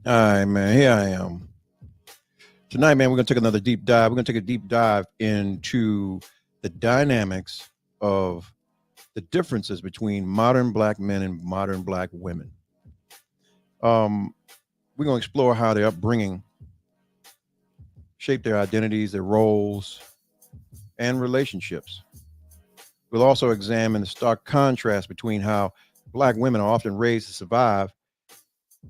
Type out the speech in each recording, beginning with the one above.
All right, man. Here I am. Tonight, man, we're going to take another deep dive. We're going to take a deep dive into the dynamics of the differences between modern black men and modern black women. Um, we're going to explore how their upbringing shaped their identities, their roles, and relationships. We'll also examine the stark contrast between how black women are often raised to survive,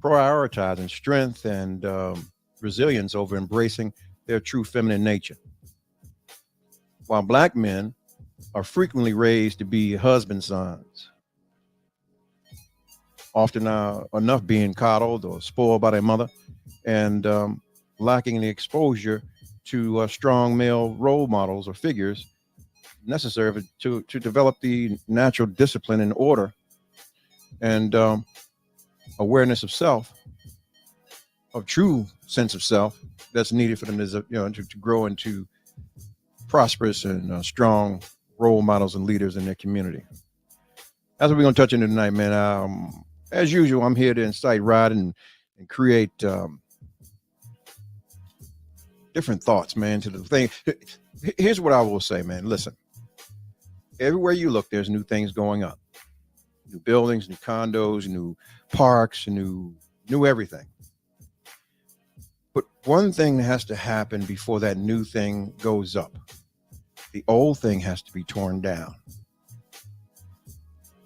prioritizing strength and resilience over embracing their true feminine nature, while black men are frequently raised to be husband sons, often enough being coddled or spoiled by their mother, and lacking the exposure to strong male role models or figures necessary to develop the natural discipline and order and awareness of self, of true sense of self that's needed for them to grow into prosperous and strong role models and leaders in their community. That's what we're going to touch into tonight, man. As usual, I'm here to incite, ride, and create different thoughts, man, to the thing. Here's what I will say, man. Listen, everywhere you look, there's new things going up. New buildings, new condos, new parks, new everything. But one thing has to happen before that new thing goes up. The old thing has to be torn down.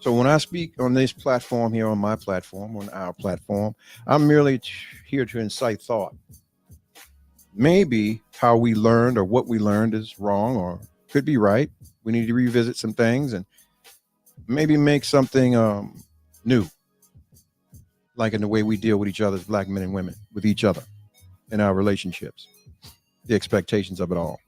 So when I speak on this platform here, on my platform, on our platform, I'm merely here to incite thought. Maybe how we learned or what we learned is wrong or could be right. We need to revisit some things and maybe make something new, like in the way we deal with each other as black men and women, with each other in our relationships, the expectations of it all.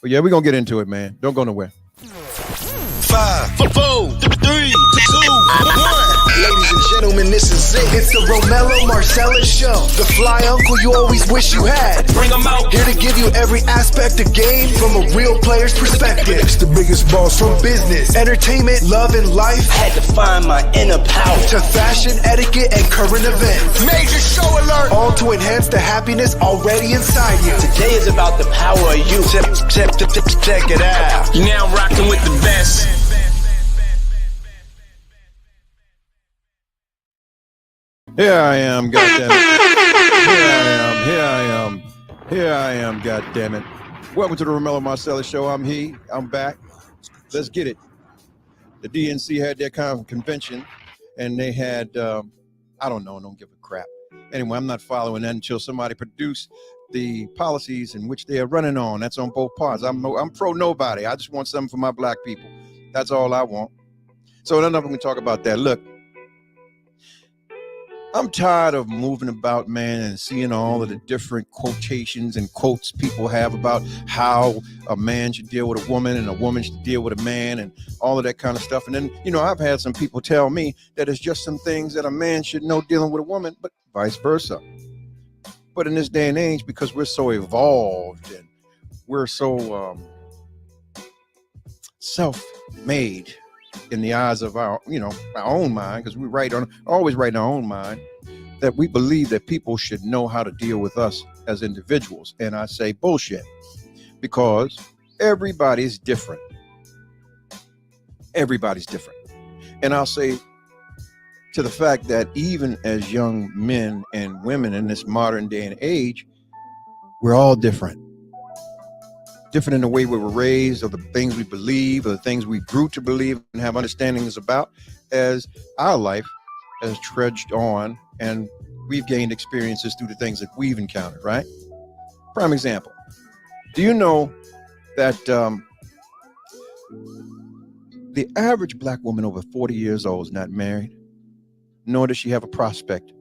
But yeah, we're going to get into it, man. Don't go nowhere. 5, 4, 3, 2, 1. Ladies and gentlemen, this is it. It's the Romello Marcellus Show. The fly uncle you always wish you had. Bring them out. Here to give you every aspect of game from a real player's perspective. It's the biggest boss From business, entertainment, love, and life, Had to find my inner power. to fashion, etiquette, and current events. Major show alert. All to enhance the happiness already inside you. Today is about the power of you. Check it out. You're now rocking with the best. Here I am, goddammit. Here I am, goddammit. Welcome to the Romello Marcellus Show. I'm back. Let's get it. The DNC had their convention, and they had, I don't give a crap. Anyway, I'm not following that until somebody produce the policies in which they are running on. That's on both parts. I'm pro nobody. I just want something for my black people. That's all I want. So none of them can talk about that. Look, I'm tired of moving about, man, and seeing all of the different quotations and quotes people have about how a man should deal with a woman and a woman should deal with a man and all of that kind of stuff. And then, I've had some people tell me that it's just some things that a man should know dealing with a woman, but vice versa. But in this day and age, because we're so evolved and we're so self-made in the eyes of our own mind, because we always write in our own mind, that we believe that people should know how to deal with us as individuals. And I say bullshit, because everybody's different. Everybody's different. And I'll say to the fact that even as young men and women in this modern day and age, we're all different. Different in the way we were raised, or the things we believe, or the things we grew to believe and have understandings about, as our life has trudged on and we've gained experiences through the things that we've encountered, right? Prime example. Do you know that the average black woman over 40 years old is not married, nor does she have a prospect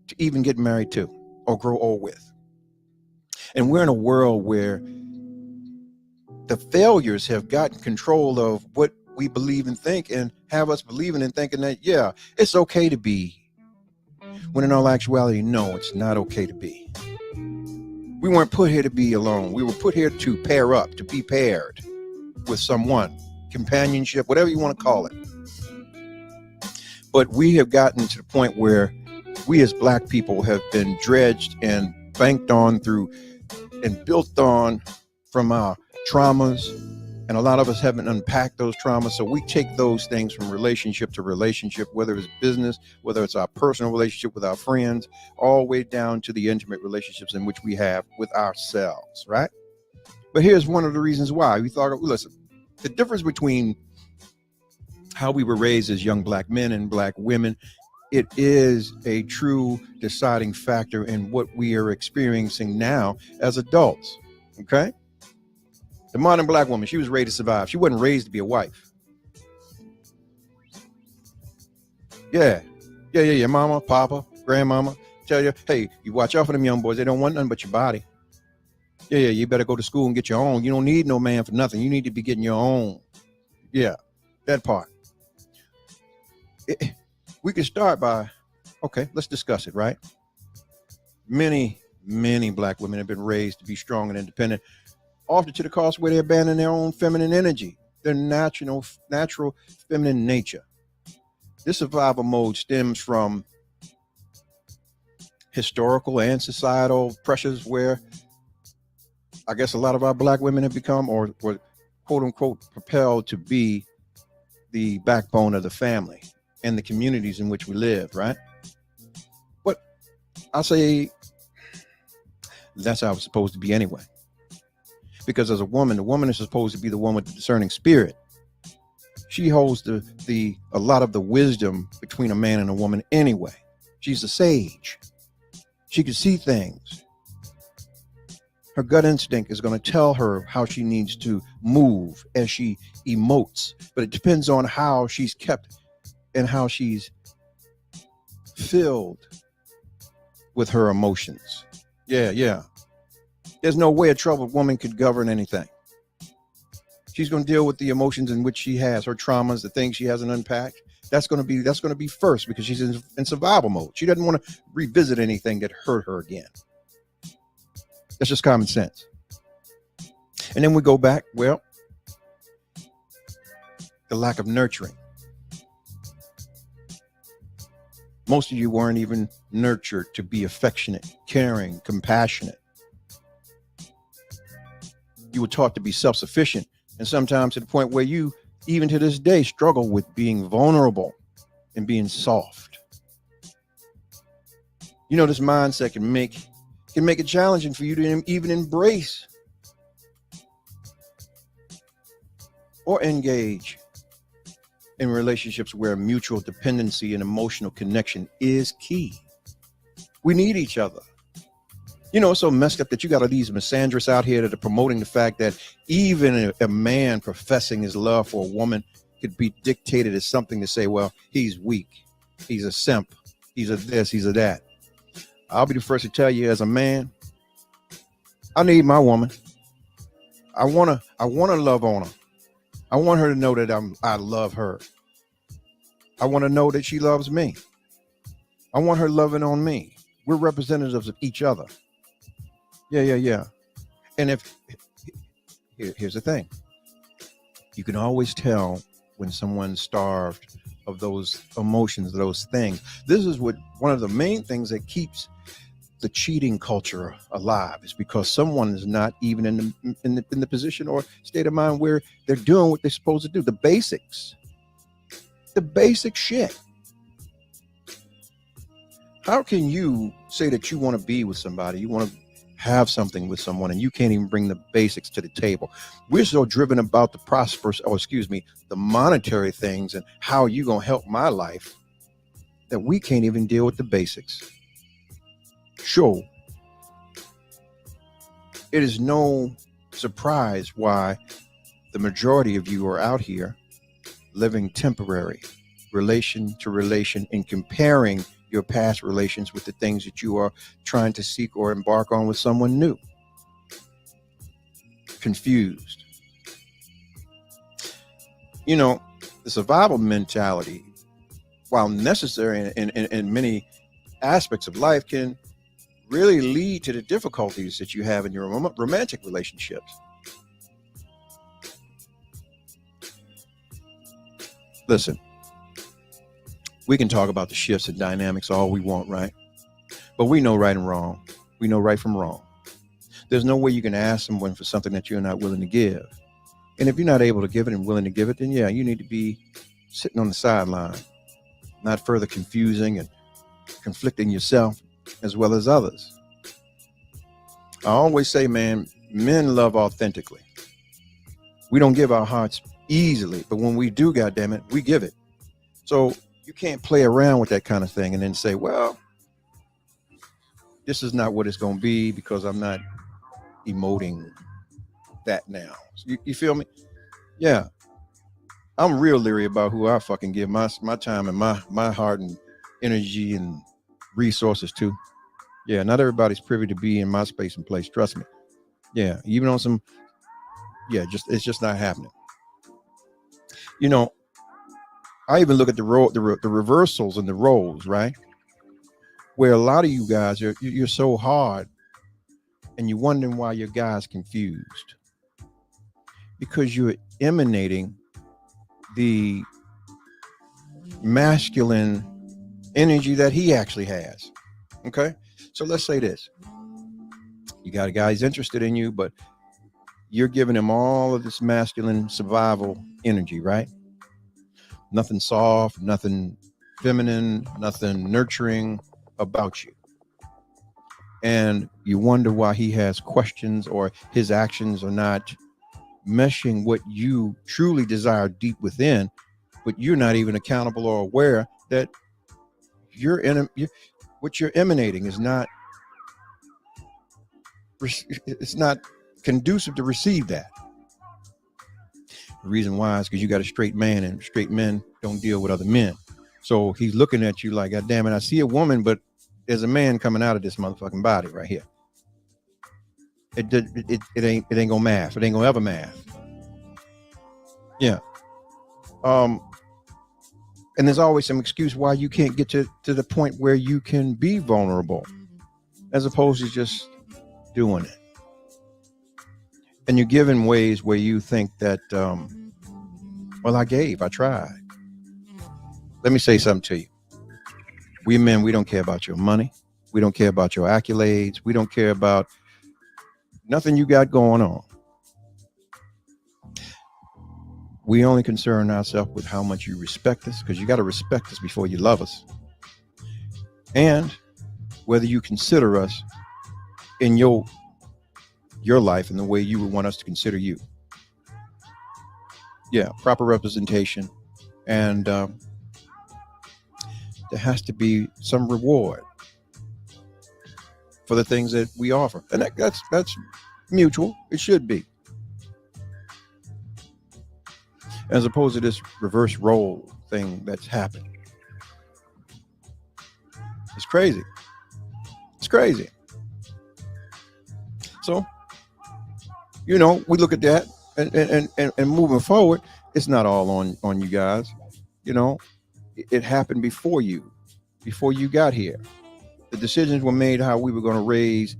to even get married to or grow old with? And we're in a world where the failures have gotten control of what we believe and think, and have us believing and thinking that, yeah, it's okay to be. When in all actuality, no, it's not okay to be. We weren't put here to be alone. We were put here to pair up, to be paired with someone, companionship, whatever you want to call it. But we have gotten to the point where we as black people have been dredged and banked on through and built on from our traumas, and a lot of us haven't unpacked those traumas. So we take those things from relationship to relationship, whether it's business, whether it's our personal relationship with our friends, all the way down to the intimate relationships in which we have with ourselves, right? But here's one of the reasons why we thought, listen, the difference between how we were raised as young black men and black women, it is a true deciding factor in what we are experiencing now as adults. Okay. The modern black woman, she was raised to survive. She wasn't raised to be a wife. Yeah. Mama, papa, grandmama tell you, hey, you watch out for them young boys. They don't want nothing but your body. Yeah. You better go to school and get your own. You don't need no man for nothing. You need to be getting your own. Yeah, that part. We can start by, okay, let's discuss it, right? Many black women have been raised to be strong and independent, often to the cost where they abandon their own feminine energy, their natural feminine nature. This survival mode stems from historical and societal pressures where I guess a lot of our black women have become or quote unquote propelled to be the backbone of the family and the communities in which we live, right? But I say that's how it's supposed to be anyway. Because as a woman, the woman is supposed to be the one with the discerning spirit. She holds a lot of the wisdom between a man and a woman anyway. She's a sage. She can see things. Her gut instinct is going to tell her how she needs to move as she emotes, but it depends on how she's kept and how she's filled with her emotions. Yeah. There's no way a troubled woman could govern anything. She's going to deal with the emotions in which she has, her traumas, the things she hasn't unpacked. That's going to be first because she's in survival mode. She doesn't want to revisit anything that hurt her again. That's just common sense. And then we go back, well, the lack of nurturing. Most of you weren't even nurtured to be affectionate, caring, compassionate. You were taught to be self-sufficient, and sometimes to the point where you, even to this day, struggle with being vulnerable and being soft. You know, this mindset can make it challenging for you to even embrace or engage in relationships where mutual dependency and emotional connection is key. We need each other. You know, it's so messed up that you got all these misandrists out here that are promoting the fact that even a man professing his love for a woman could be dictated as something to say, well, he's weak, he's a simp, he's a this, he's a that. I'll be the first to tell you, as a man, I need my woman. I wanna love on her. I want her to know that I love her. I want to know that she loves me. I want her loving on me. We're representatives of each other. Yeah. And here's the thing. You can always tell when someone's starved of those emotions, those things. This is one of the main things that keeps the cheating culture alive, is because someone is not even in the position or state of mind where they're doing what they're supposed to do. The basic shit. How can you say that you want to be with somebody, you want to have something with someone, and you can't even bring the basics to the table? We're so driven about the monetary things and how you gonna help my life that we can't even deal with the basics. Sure, it is no surprise why the majority of you are out here living temporary, relation to relation, and comparing your past relations with the things that you are trying to seek or embark on with someone new. Confused. You know, the survival mentality, while necessary in many aspects of life, can really lead to the difficulties that you have in your romantic relationships. Listen, We can talk about the shifts and dynamics all we want, right? But we know right and wrong. We know right from wrong. There's no way you can ask someone for something that you're not willing to give. And if you're not able to give it and willing to give it, then yeah, you need to be sitting on the sideline, not further confusing and conflicting yourself as well as others. I always say, man, men love authentically. We don't give our hearts easily, but when we do, goddammit, we give it. So you can't play around with that kind of thing and then say, well, this is not what it's going to be because I'm not emoting that now. You feel me? Yeah. I'm real leery about who I fucking give my time and my heart and energy and resources to. Yeah, not everybody's privy to be in my space and place. Trust me. Yeah, even on some, it's just not happening. You know, I even look at the reversals and the roles, right? Where a lot of you guys you're so hard, and you're wondering why your guy's confused because you're emanating the masculine energy that he actually has. Okay, so let's say this: you got a guy who's interested in you, but you're giving him all of this masculine survival energy, right? Nothing soft, nothing feminine, nothing nurturing about you. And you wonder why he has questions or his actions are not meshing what you truly desire deep within, but you're not even accountable or aware that what you're emanating is not, it's not conducive to receive that. The reason why is because you got a straight man, and straight men don't deal with other men. So he's looking at you like, God damn it, I see a woman, but there's a man coming out of this motherfucking body right here. It ain't gonna math. It ain't gonna ever math. Yeah. And there's always some excuse why you can't get to the point where you can be vulnerable, as opposed to just doing it. And you're given ways where you think that, well, I tried. Let me say something to you. We men, we don't care about your money. We don't care about your accolades. We don't care about nothing you got going on. We only concern ourselves with how much you respect us, because you got to respect us before you love us. And whether you consider us in your life in the way you would want us to consider you. Yeah, proper representation. And there has to be some reward for the things that we offer. And that's mutual. It should be. As opposed to this reverse role thing that's happened. It's crazy. It's crazy. So, you know, we look at that and moving forward, it's not all on you guys. You know, it happened before you got here. The decisions were made how we were going to raise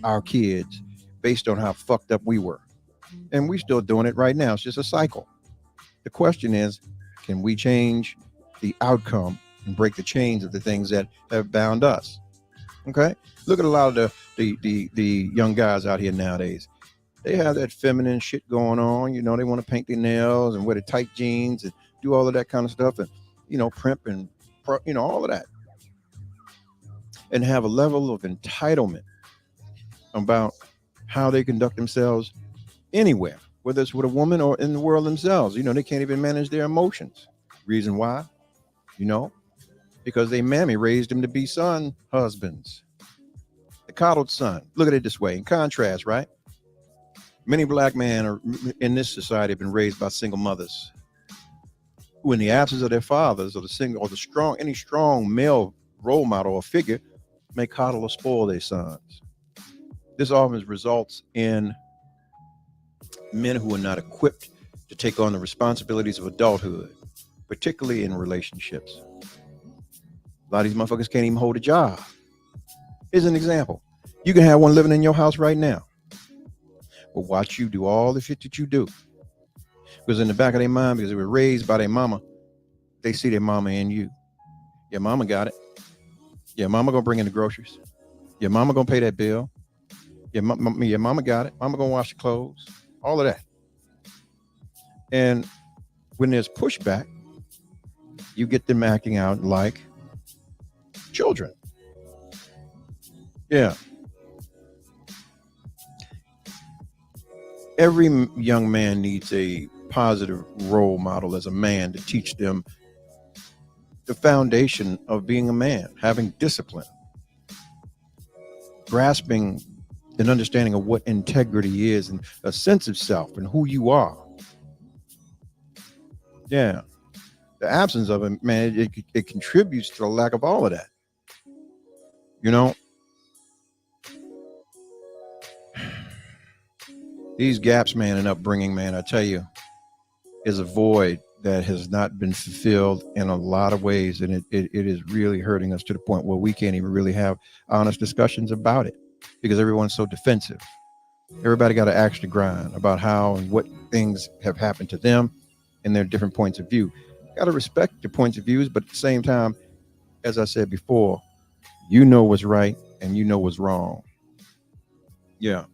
our kids based on how fucked up we were. And we're still doing it right now. It's just a cycle. The question is, can we change the outcome and break the chains of the things that have bound us? Okay? Look at a lot of the young guys out here nowadays. They have that feminine shit going on. You know, they want to paint their nails and wear the tight jeans and do all of that kind of stuff and, you know, primp and, you know, all of that. And have a level of entitlement about how they conduct themselves anywhere, whether it's with a woman or in the world themselves. You know, they can't even manage their emotions. Reason why? You know, because they mammy raised them to be son husbands. The coddled son. Look at it this way. In contrast, right? Many black men are in this society have been raised by single mothers who, in the absence of their fathers or any strong male role model or figure, may coddle or spoil their sons. This often results in men who are not equipped to take on the responsibilities of adulthood, particularly in relationships. A lot of these motherfuckers can't even hold a job. Here's an example. You can have one living in your house right now, but watch you do all the shit that you do. Because in the back of their mind, because they were raised by their mama, they see their mama in you. Your mama got it. Your mama gonna bring in the groceries. Your mama gonna pay that bill. Your mama got it. Mama gonna wash the clothes. All of that. And when there's pushback, you get them acting out like children. Yeah. Every young man needs a positive role model as a man to teach them the foundation of being a man, having discipline, grasping an understanding of what integrity is and a sense of self and who you are. Yeah. The absence of it, man, it contributes to the lack of all of that. You know, these gaps, man, in upbringing, man, I tell you, is a void that has not been fulfilled in a lot of ways. And it is really hurting us to the point where we can't even really have honest discussions about it because everyone's so defensive. Everybody got to actually grind about how and what things have happened to them and their different points of view. Got to respect your points of views, but at the same time, as I said before, you know what's right and you know what's wrong. Yeah.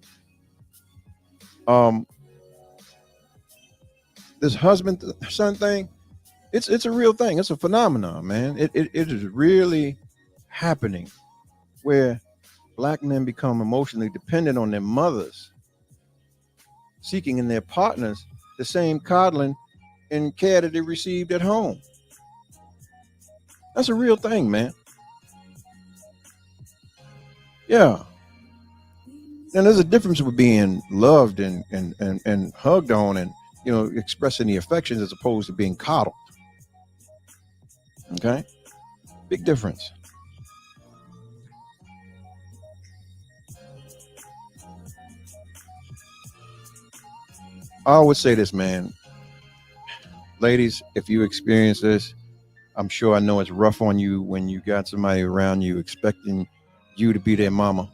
This husband son thing, it's a real thing. It's a phenomenon, man. It is really happening where black men become emotionally dependent on their mothers, seeking in their partners the same coddling and care that they received at home. That's a real thing, man. Yeah. And there's a difference with being loved and hugged on and, you know, expressing the affections as opposed to being coddled. Okay? Big difference. I always say this, man. Ladies, if you experience this, I'm sure I know it's rough on you when you got somebody around you expecting you to be their mama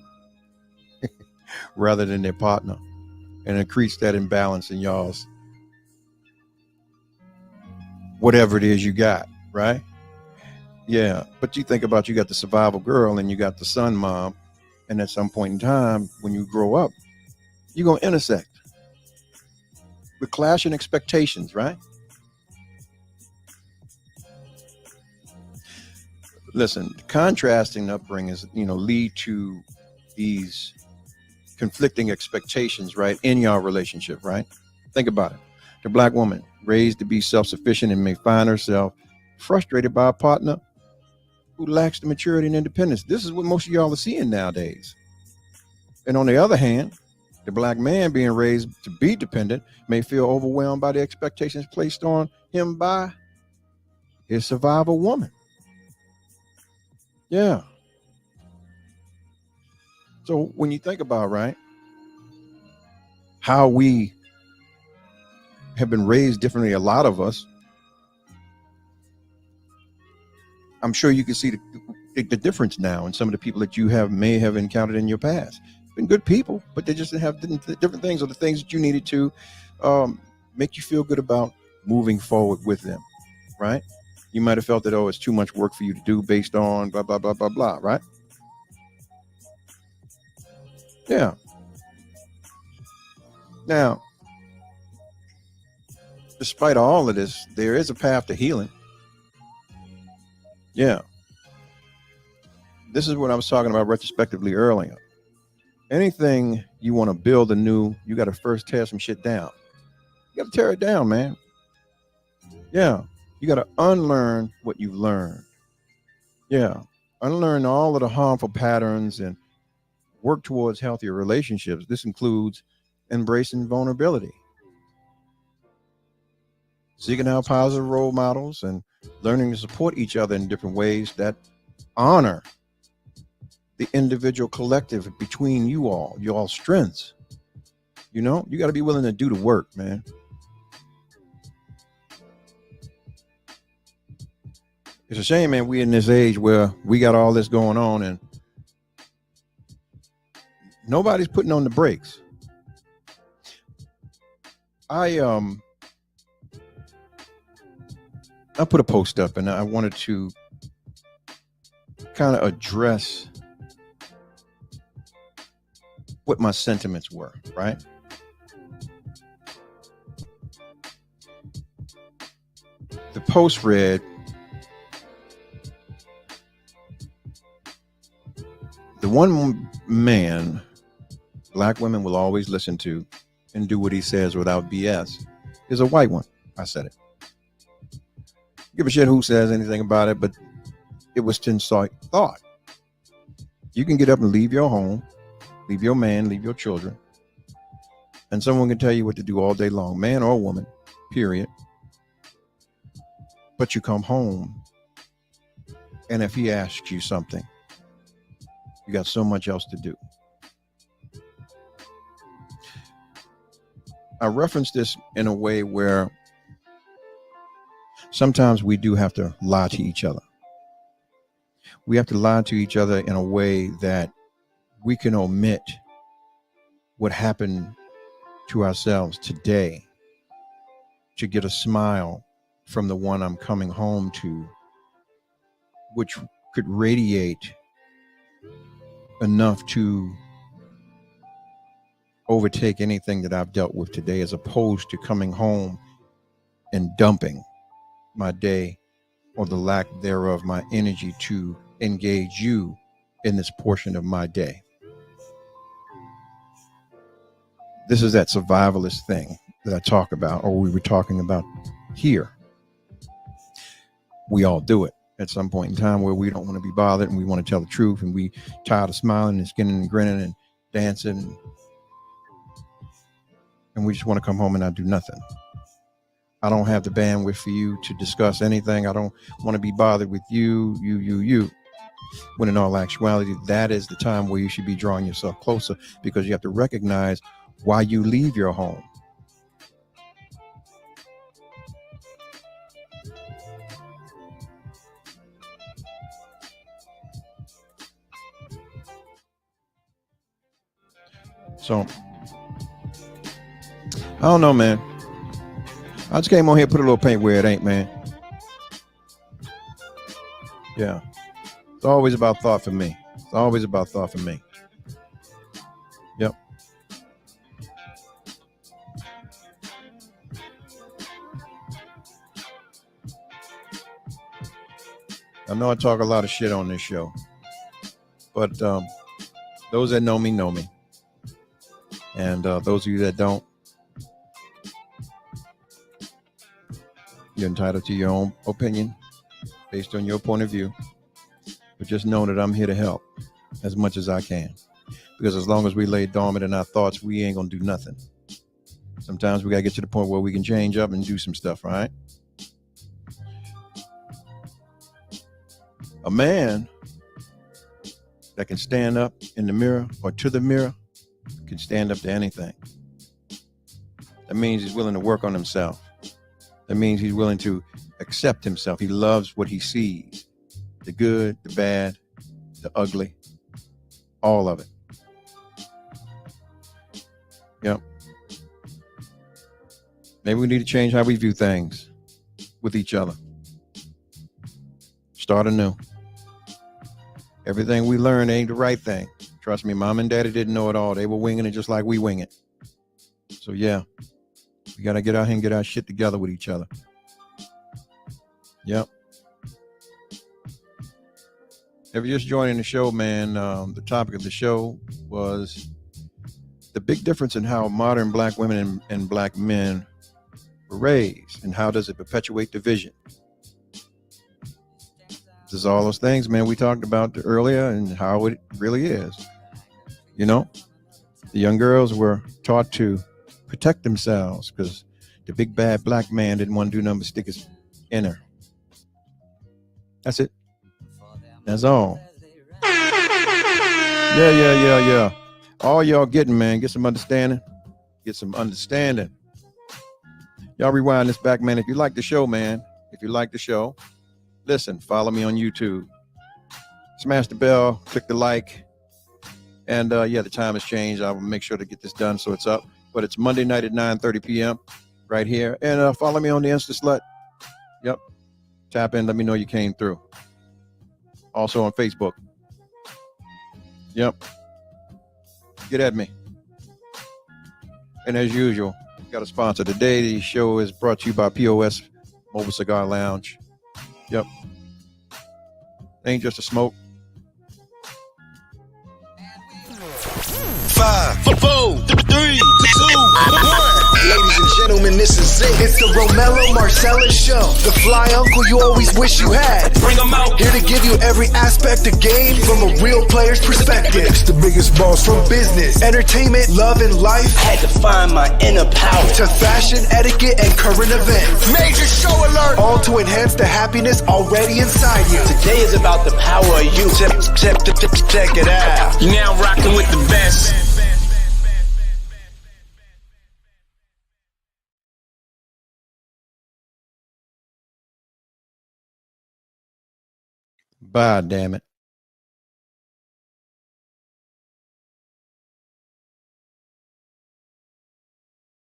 rather than their partner and increase that imbalance in y'all's whatever it is you got, right? Yeah. But you think about, you got the survival girl and you got the son mom. And at some point in time, when you grow up, you're going to intersect with clashing expectations, right? Listen, contrasting upbringings, you know, lead to these conflicting expectations, right, in your relationship, right? Think about it. The black woman raised to be self-sufficient and may find herself frustrated by a partner who lacks the maturity and independence. This is what most of y'all are seeing nowadays. And on the other hand, the black man being raised to be dependent may feel overwhelmed by the expectations placed on him by his survival woman. Yeah. So when you think about, right, how we have been raised differently, a lot of us, I'm sure you can see the difference now in some of the people that you may have encountered in your past. Been good people, but they just didn't have different things, or the things that you needed to make you feel good about moving forward with them, right? You might have felt that, oh, it's too much work for you to do based on blah, blah, blah, blah, blah, right? Yeah. Now, despite all of this, there is a path to healing. Yeah. This is what I was talking about retrospectively earlier. Anything you want to build anew, you got to first tear some shit down. You got to tear it down, man. Yeah. You got to unlearn what you've learned. Yeah. Unlearn all of the harmful patterns and work towards healthier relationships. This includes embracing vulnerability, seeking out positive role models, and learning to support each other in different ways that honor the individual collective between you all, your strengths. You know, you got to be willing to do the work, man. It's a shame, man, we in this age where we got all this going on and nobody's putting on the brakes. I put a post up and I wanted to kind of address what my sentiments were, right? The post read, the one man black women will always listen to and do what he says without BS is a white one. I said it. Give a shit who says anything about it, but it was insight thought. You can get up and leave your home, leave your man, leave your children, and someone can tell you what to do all day long, man or woman, period. But you come home, and if he asks you something, you got so much else to do. I reference this in a way where sometimes we do have to lie to each other. We have to lie to each other in a way that we can omit what happened to ourselves today to get a smile from the one I'm coming home to, which could radiate enough to overtake anything that I've dealt with today, as opposed to coming home and dumping my day or the lack thereof, my energy to engage you in this portion of my day. This is that survivalist thing that I talk about, or we were talking about here. We all do it at some point in time where we don't want to be bothered and we want to tell the truth, and we tired of smiling and skinning and grinning and dancing, and we just want to come home and not do nothing. I don't have the bandwidth for you to discuss anything. I don't want to be bothered with you. When in all actuality, that is the time where you should be drawing yourself closer, because you have to recognize why you leave your home. So, I don't know, man. I just came on here, put a little paint where it ain't, man. Yeah. It's always about thought for me. It's always about thought for me. Yep. I know I talk a lot of shit on this show, but those that know me know me. And those of you that don't, you're entitled to your own opinion based on your point of view. But just know that I'm here to help as much as I can. Because as long as we lay dormant in our thoughts, we ain't going to do nothing. Sometimes we got to get to the point where we can change up and do some stuff, right? A man that can stand up in the mirror or to the mirror can stand up to anything. That means he's willing to work on himself. That means he's willing to accept himself. He loves what he sees. The good, the bad, the ugly, all of it. Yep. Maybe we need to change how we view things with each other. Start anew. Everything we learn ain't the right thing. Trust me, mom and daddy didn't know it all. They were winging it just like we wing it. So yeah, we got to get out here and get our shit together with each other. Yep. If you're just joining the show, man, the topic of the show was the big difference in how modern black women and black men were raised, and how does it perpetuate division. This is all those things, man, we talked about earlier, and how it really is. You know, the young girls were taught to protect themselves because the big bad black man didn't want to do nothing but stick his in her. That's it. That's all. Yeah. All y'all getting, man, get some understanding. Get some understanding. Y'all rewind this back, man. If you like the show, man, listen, follow me on YouTube. Smash the bell, click the like. And the time has changed. I will make sure to get this done so it's up. But it's Monday night at 9:30 p.m. right here. And follow me on the Insta Slut. Yep. Tap in. Let me know you came through. Also on Facebook. Yep. Get at me. And as usual, got a sponsor. Today, the show is brought to you by POS Mobile Cigar Lounge. Yep. Ain't just a smoke. 5, 4, 3, 2, 1. Ladies and gentlemen, this is it. It's the Romello Marcellus Show. The fly uncle you always wish you had. Bring 'em out. Here to give you every aspect of game from a real player's perspective. It's the biggest boss From business, entertainment, love, and life, Had to find my inner power. to fashion, etiquette, and current events. major show alert. All to enhance the happiness already inside you. Today is about the power of you. Check it out. You're now rocking with the best. Bye, damn it.